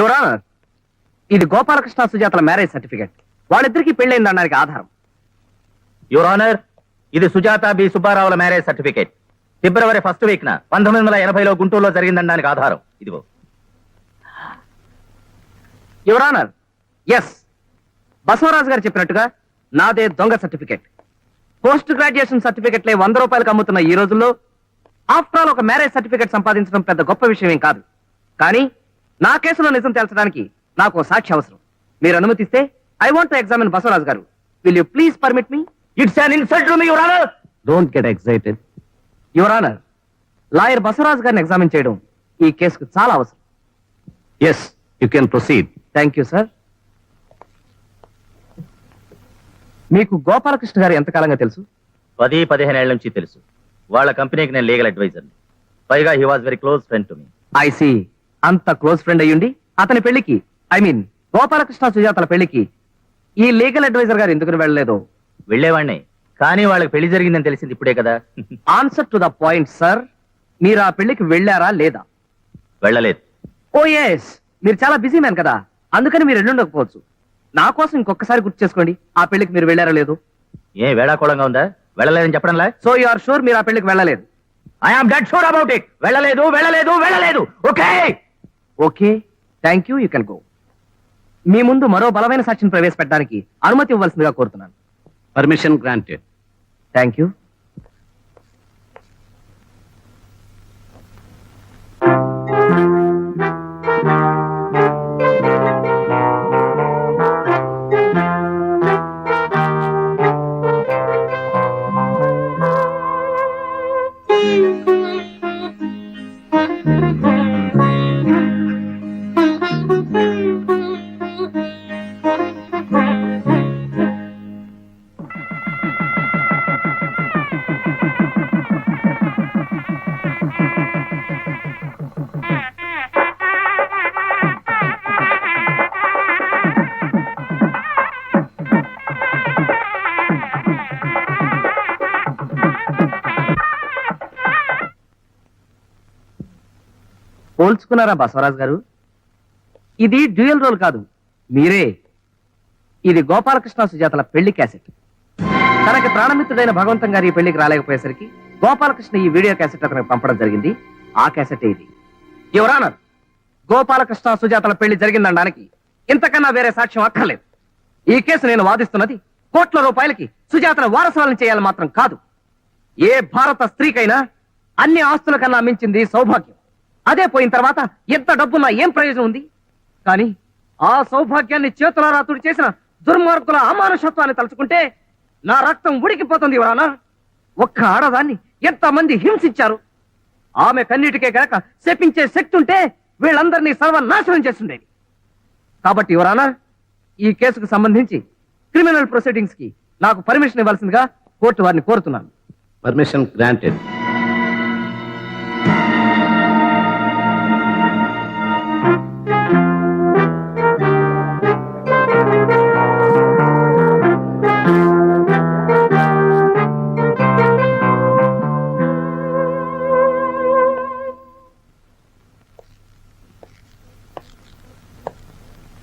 ఎవరా ఇది Gopalakrishna సుజాతల marriage certificate. వాళ్ళిద్దరికి పెళ్ళైంది అనడానికి ఆధారం. యువర్ ఆనర్, ఇది సుజాత బి సుబ్బారావుల మ్యారేజ్ సర్టిఫికేట్. ఫిబ్రవరి 1st వీక్ 1980లో గుంటూరులో జరిగిందనడానికి ఆధారం ఇదిగో. యువర్ ఆనర్, ఎస్, బసవరాజు గారు చెప్పినట్టుగా నాదే దొంగ సర్టిఫికెట్. పోస్ట్ గ్రాడ్యుయేషన్ సర్టిఫికెట్లే 100 రూపాయలకు అమ్ముతున్న ఈ రోజుల్లో ఆఫ్టర్ ఆల్ ఒక మ్యారేజ్ సర్టిఫికెట్ సంపాదించడం పెద్ద గొప్ప విషయం ఏం కాదు. కానీ నా కేసులో నిజం తెలుసడానికి నాకు సాక్షి అవసరం. మీరు అనుమతిస్తే I want to examine Basavaraju garu. Will you please permit me? It's an insult to me your honour. Don't get excited. Your honour, lawyer Basavaraju గారిని ఎగ్జామిన్ చేయడం ఈ కేసుకు చాలా అవసరం. Yes, you can proceed. Thank you sir. మీకు గోపాలకృష్ణ గారు ఎంతకాలంగా తెలుసు? 10-15 ఏళ్ల నుంచి తెలుసు. వాళ్ళ కంపెనీకి నేను లీగల్ అడ్వైజర్ని. పైగా he was very close friend to me. I see. అంత క్లోజ్ ఫ్రెండ్ అయ్యుండి అతని పెళ్లికి, ఐ మీన్ గోపాలకృష్ణ సుజాతల పెళ్లికి ఈ లీగల్ అడ్వైజర్ గారు ఎందుకు వెళ్ళలేదో? వెళ్లేవాడిని, కానీ వాళ్ళకి పెళ్లి జరిగిందని తెలిసింది ఇప్పుడే కదా. Answer to the point sir. మీరు ఆ పెళ్లికి వెళ్ళారా లేదా? వెళ్ళలేదు. ఓ ఎస్, మీరు చాలా బిజీ మ్యాన్ కదా, అందుకని మీరు వెళ్ళుండకపోవచ్చు. నా కోసం ఇంకొకసారి గుర్తు చేసుకోండి, ఆ పెళ్లికి మీరు వెళ్ళారా లేదు? ఏ వేళాకోళంగా ఉందా? వెళ్ళలేదని చెప్పడంలా? సో యు ఆర్ షూర్ మీరు ఆ పెళ్లికి వెళ్ళలేదు? I am dead sure about it. వెళ్ళలేదు, వెళ్ళలేదు, వెళ్ళలేదు. Okay okay, thank you, you can go. మీ ముందు మరో బలమైన సాక్షిని ప్రవేశపెట్టడానికి అనుమతి ఇవ్వాల్సిందిగా కోరుతున్నాను. Permission granted. Thank you. పోల్చుకున్నారా బసవరాజు గారు? ఇది డ్యూయల్ రోల్ కాదు, మీరే. ఇది గోపాలకృష్ణ సుజాతల పెళ్లి క్యాసెట్. తనకి ప్రాణమిత్రుడైన భగవంతం గారి పెళ్లికి రాలేకపోయేసరికి గోపాలకృష్ణ ఈ వీడియో క్యాసెట్ అతనికి పంపడం జరిగింది. ఆ క్యాసెట్ ఇది. యువర్ ఆనర్, గోపాలకృష్ణ సుజాతల పెళ్లి జరిగిందనడానికి ఇంతకన్నా వేరే సాక్ష్యం అక్కర్లేదు. ఈ కేసు నేను వాదిస్తున్నది కోట్ల రూపాయలకి సుజాతను వారసులను చేయాలని మాత్రం కాదు. ఏ భారత స్త్రీకైనా అన్ని ఆస్తుల కన్నా మించింది సౌభాగ్యం. అదే పోయిన తర్వాత ఎంత డబ్బున్నా ఏం ప్రయోజనం ఉంది? కానీ ఆ సౌభాగ్యాన్ని చేతులారా తుడి చేసిన దుర్మార్గుల అమానుషత్వాన్ని తలుచుకుంటే నా రక్తం ఉడికిపోతుంది. ఎవరన్నా ఒక్క ఆడదాన్ని ఎంతమంది హింసించారు. ఆమె కన్నీటికే గనక శపించే శక్తి ఉంటే వీళ్ళందరినీ సర్వనాశనం చేస్తుండేది. కాబట్టి ఎవరన్నా ఈ కేసుకు సంబంధించి క్రిమినల్ ప్రొసీడింగ్స్ కి నాకు పర్మిషన్ ఇవ్వాల్సిందిగా కోర్టు వారిని కోరుతున్నాను. Permission granted.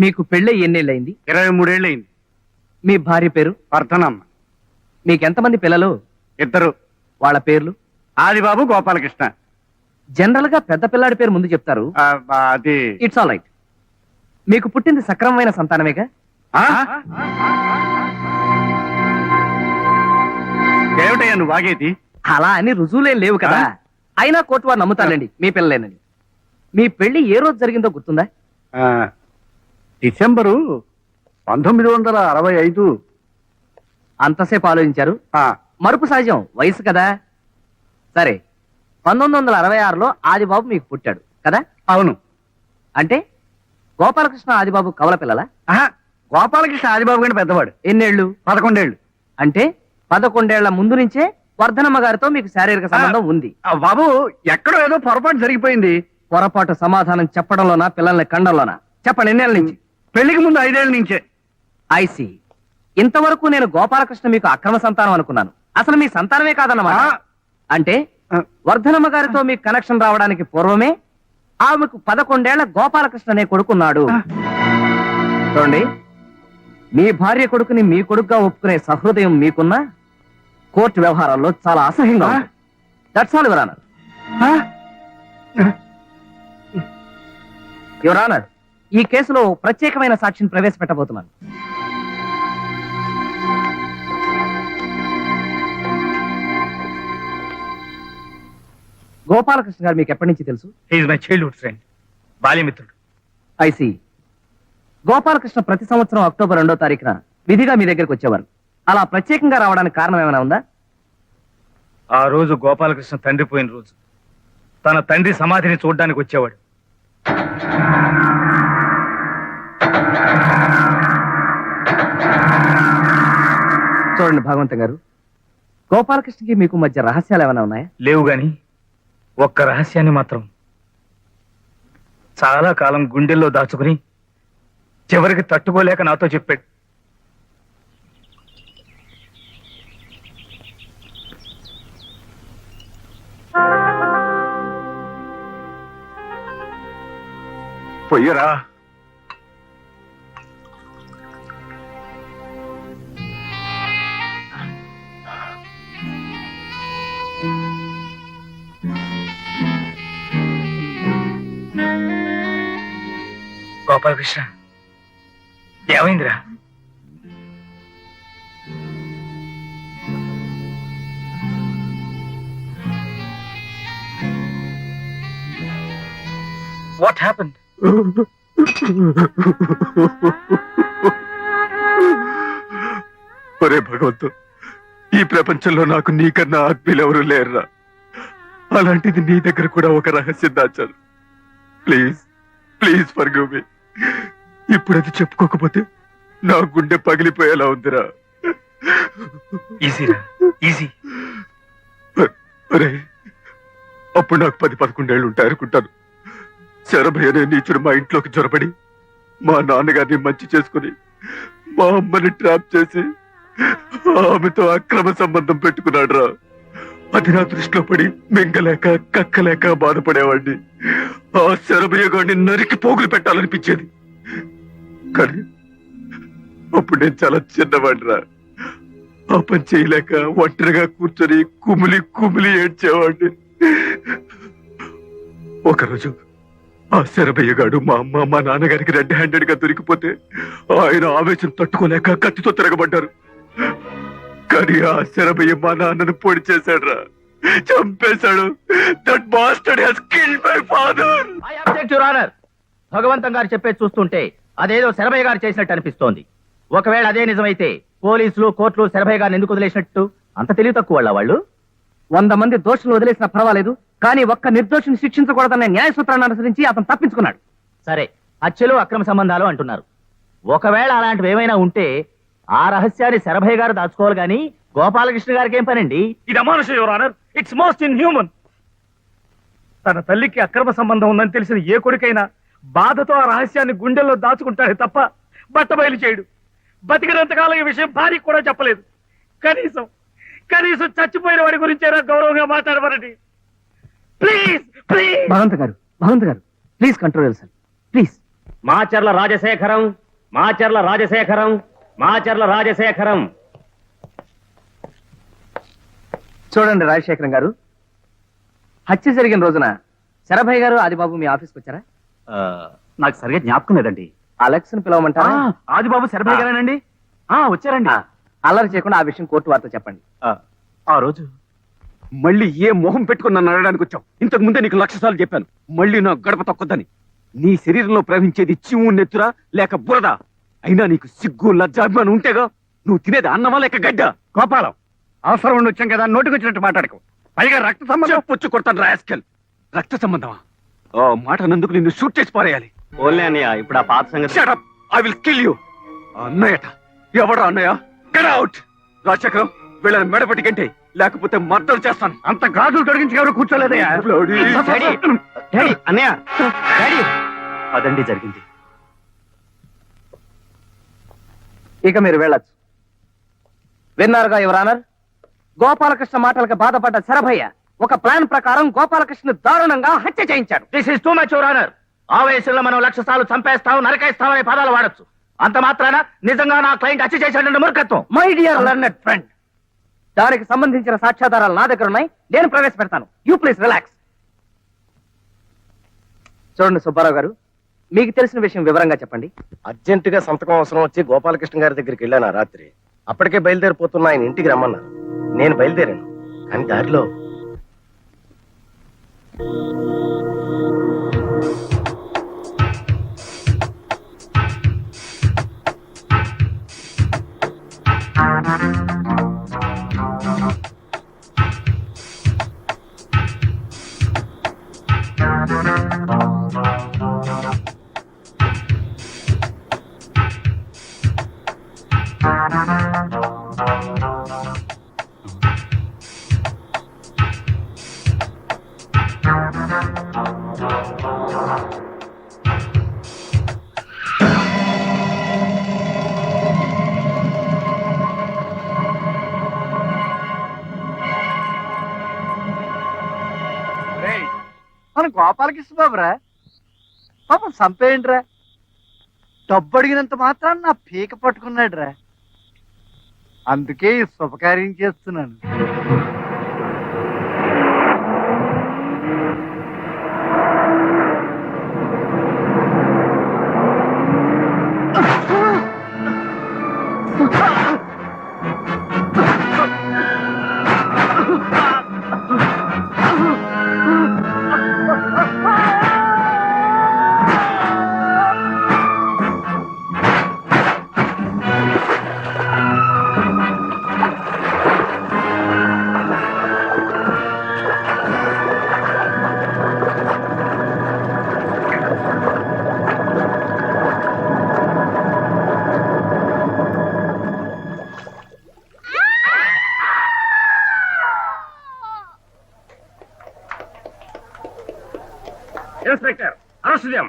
మీకు పెళ్ళి ఎన్నేళ్ళయింది? 23 ఏళ్ళయింది. మీ భార్య పేరు? వర్ధనమ్మ. మీకెంతమంది పిల్లలు? 2. వాళ్ళ పేర్లు? ఆదిబాబు, గోపాలకృష్ణ. జనరల్ గా పెద్ద పిల్లాడి పేరు ముందు చెప్తారు. అది ఇట్స్ ఆల్ రైట్. మీకు పుట్టింది సక్రమమైన సంతానమేగా? ఏమిటయ్యా నువ్వు వాగేది? అలా అని రుజువులేం లేవు కదా. అయినా కోర్టు వారు నమ్ముతారండి మీ పిల్లలేనని. మీ పెళ్లి ఏ రోజు జరిగిందో గుర్తుందా? డిసెంబరు 1965. అంతసేపు ఆలోచించారు? మరుపు సహజం, వయసు కదా. సరే, 1966లో ఆదిబాబు మీకు పుట్టాడు కదా? అవును. అంటే గోపాలకృష్ణ ఆదిబాబు కవల పిల్లలా? గోపాలకృష్ణ ఆదిబాబు కంటే పెద్దవాడు. ఎన్నేళ్లు? 11 ఏళ్ళు. అంటే 11 ఏళ్ల ముందు నుంచే వర్ధనమ్మ గారితో మీకు శారీరక సంబంధం ఉంది. బాబు, ఎక్కడో ఏదో పొరపాటు జరిగిపోయింది. పొరపాటు సమాధానం చెప్పడంలోనా పిల్లల్ని కండంలోనా? చెప్పండి, ఎన్నేళ్ల నుంచి? పెళ్లికి ముందు 5 ఏళ్ల నుంచే. ఐసి. ఇంతవరకు నేను గోపాలకృష్ణ మీకు అక్రమ సంతానం అనుకున్నాను. అసలు మీ సంతానమే కాదన్నమాట. అంటే వర్ధనమ్మ గారితో మీకు కనెక్షన్ రావడానికి పూర్వమే ఆమెకు 11 ఏళ్ల గోపాలకృష్ణ అనే కొడుకున్నాడు. చూడండి, మీ భార్య కొడుకుని మీ కొడుకుగా ఒప్పుకునే సహృదయం మీకున్నా కోర్టు వ్యవహారాల్లో చాలా అసహ్యంగా ఉంది. That's all your honour. Your honour, ఈ కేసులో ప్రత్యేకమైన సాక్షిని ప్రవేశపెట్టబోతున్నాను. గోపాలకృష్ణ గారు మీకు ఎప్పటి నుంచి తెలుసు? ఈజ్ మై చైల్డ్హుడ్ ఫ్రెండ్, బాల్యమిత్రుడు. ఐసి. గోపాలకృష్ణ ప్రతి సంవత్సరం అక్టోబర్ 2వ తారీఖున విధిగా మీ దగ్గరికి వచ్చేవారు. అలా ప్రత్యేకంగా రావడానికి కారణం ఏమైనా ఉందా? ఆ రోజు గోపాలకృష్ణ తండ్రి పోయిన రోజు. తన తండ్రి సమాధిని చూడడానికి వచ్చేవాడు. చూడండి భగవంతం గారు, గోపాలకృష్ణకి మీకు మధ్య రహస్యాలు ఏమైనా ఉన్నాయా? లేవు గాని ఒక్క రహస్యాన్ని మాత్రం చాలా కాలం గుండెల్లో దాచుకుని చివరికి తట్టుకోలేక నాతో చెప్పాడు. పొయ్యరా. గోపాలకృష్ణ, ఏమైందిరా? What happened? ఒరే భగవంతు, ఈ ప్రపంచంలో నాకు నీకన్నా ఆత్మీయులు ఎవరు లేరురా. అలాంటిది నీ దగ్గర కూడా ఒక రహస్యం దాచాను. Please please forgive me. ఇప్పుడు అది చెప్పుకోకపోతే నా గుండె పగిలిపోయేలా ఉందిరా. ఈజీరా, ఈజీ. ఒరే, అప్పుడు నాకు 10-11 ఏళ్ళు ఉంటాయి అనుకుంటాను. శరభయ్య అనే నీచుడు మా ఇంట్లోకి జొరబడి మా నాన్నగారిని మంచి చేసుకుని మా అమ్మని ట్రాప్ చేసి ఆమెతో అక్రమ సంబంధం పెట్టుకున్నాడు రా. అది నా దృష్టిలో పడి మింగలేక కక్కలేక బాధపడేవాడిని. ఆ శరభయ్య గారిని నరికి పోగులు పెట్టాలనిపించేది. కానీ అప్పుడు నేను చాలా చిన్నవాడిరా. ఆ పని చేయలేక ఒంటరిగా కూర్చొని కుమిలి కుమిలి ఏడ్చేవాడిని. ఒకరోజు ఆ శరభయ్య గాడు మా అమ్మ మా నాన్నగారికి రెడ్ హ్యాండెడ్ గా దొరికిపోతే ఆయన ఆవేశం తట్టుకోలేక కత్తితో తిరగబడ్డారు. కానీ ఆ శరభయ్య మా నాన్నను పొడి చేశాడు రా, చంపేశాడు. That bastard has killed my father. I object your honour. Bhagavantam garu చెప్పేది చూస్తుంటే అదేదో శరభయ్య గారు చేసినట్టు అనిపిస్తోంది. ఒకవేళ అదే నిజమైతే పోలీసులు కోర్టులు శరభయ్య గారిని ఎందుకు వదిలేసినట్టు? అంత తెలివి తక్కువ వాళ్ళు. 100 మంది దోషులు వదిలేసినా పర్వాలేదు, కానీ ఒక్క నిర్దోషిని శిక్షించకూడదనే న్యాయ సూత్రాన్ని అనుసరించి అతను తప్పించుకున్నాడు. సరే, హత్యలు అక్రమ సంబంధాలు అంటున్నారు. ఒకవేళ అలాంటివి ఏమైనా ఉంటే ఆ రహస్యాన్ని శరభయ్య గారు దాచుకోవాలి గాని గోపాలకృష్ణ గారికి ఏం పనండి? ఇది అమానుషం your honour. It's most inhuman. తన తల్లికి అక్రమ సంబంధం ఉందని తెలిసిన ఏ కొడుకైనా బాధతో ఆ రహస్యాన్ని గుండెల్లో దాచుకుంటాడే తప్ప బట్టబయలు చేయడు. బతికినంతకాలం ఈ విషయం భార్యకు కూడా చెప్పలేదు. కనీసం కనీసం చచ్చిపోయిన వాడి గురించైనా గౌరవంగా మాట్లాడమనండి. Please please. Bhagavanta garu please control sir, please. Macharla Rajasekharam, Macharla Rajasekharam, Macharla Rajasekharam. చూడండి రాజశేఖరం గారు, హత్య జరిగిన రోజున శరభయ్య గారు ఆదిబాబు మీ ఆఫీస్కి వచ్చారా? నాకు సరిగా జ్ఞాపకం లేదండి. అలెక్స్ ని పిలవమంటారా? ఆదిబాబు శరభయ్య గారేనండి. వచ్చారండి. అల్లరి చేయకుండా ఆ విషయం కోర్టు వార్త చెప్పండి. ఆ రోజు మళ్ళీ ఏ మొహం పెట్టుకుని నన్ను అడగడానికి వచ్చావు? ఇంతకు ముందే నీకు 1,00,000 సార్లు చెప్పాను, మళ్ళీ నా గడప తొక్కొద్దని. నీ శరీరంలో ప్రవహించేది చిమ్ము నెత్తురా లేక బురద? అయినా నీకు సిగ్గు లజ్జాభిమానం ఉంటేగా. నువ్వు తినేది అన్నమా లేక గడ్డ? గోపాలం, అవసరం ఉండి వచ్చాం కదా, నోటికి వచ్చినట్టు మాట్లాడకు. పైగా రక్త సంబంధం. పొచ్చు కొడతాను రాస్కెల్. రక్త సంబంధమా? ఆ మాట నందుకు నిన్ను షూట్ చేసి పారేయాలి. ఓన్లీ అన్నయ్య, ఇప్పుడు ఆ పాత సంగతి. Shut up! I will kill you. అన్నయ్యట ఎవడా అన్నయ్య? Get out. రాజశేఖరం, వీళ్ళని మెడపట్టి గంటే, లేకపోతే మర్డర్ చేస్తాను. అంత గాజులు తొడిగించి ఎవరు కూర్చోలేదయ్యా. Bloody- డాడీ, అన్నయ్య, డాడీ. అదండి జరిగింది. ఇక మీరు వెళ్ళొచ్చు. విన్నారుగా యువర్ ఆనర్, గోపాలకృష్ణ మాటలకు బాధపడ్డ శరభయ్య ఒక ప్లాన్ ప్రకారం గోపాలకృష్ణ దారుణంగా హత్య చేయించాడు. This is too much your honour. ఆవేశంలో మనం 1,00,000 సార్లు చంపేస్తాం, నరకేస్తాం అనే పదాలు వాడొచ్చు. అంత మాత్రాన నిజంగా నా క్లయింట్ హత్య చేశాడంటే మూర్ఖత్వం. మై డియర్ లర్నెడ్ ఫ్రెండ్, దానికి సంబంధించిన సాక్ష్యాధారాలు నా దగ్గర ఉన్నాయి. నేను ప్రవేశపెడతాను. You please relax. చూడండి సుబ్బారావు గారు, మీకు తెలిసిన విషయం వివరంగా చెప్పండి. అర్జెంటుగా సంతకం అవసరం వచ్చి గోపాలకృష్ణ గారి దగ్గరికి వెళ్ళాను ఆ రాత్రి. అప్పటికే బయలుదేరిపోతున్న ఆయన ఇంటికి రమ్మన్నారు. నేను బయలుదేరాను, కానీ దారిలో మన గోపాలకృష్ణ బాబురా, పాపం చంపేయండిరా. డబ్బు అడిగినంత మాత్రాన్ని నా పీక పట్టుకున్నాడురా. అందుకే ఈ శుభకార్యం చేస్తున్నాను. ఇన్స్పెక్టర్, అరెస్ట్ చేయం.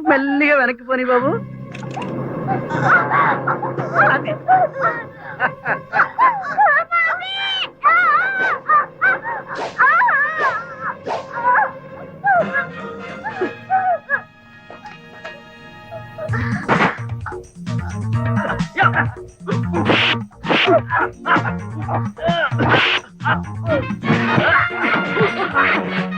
మెల్లిగా వెనక్కి పోనీ బాబు. Yeah.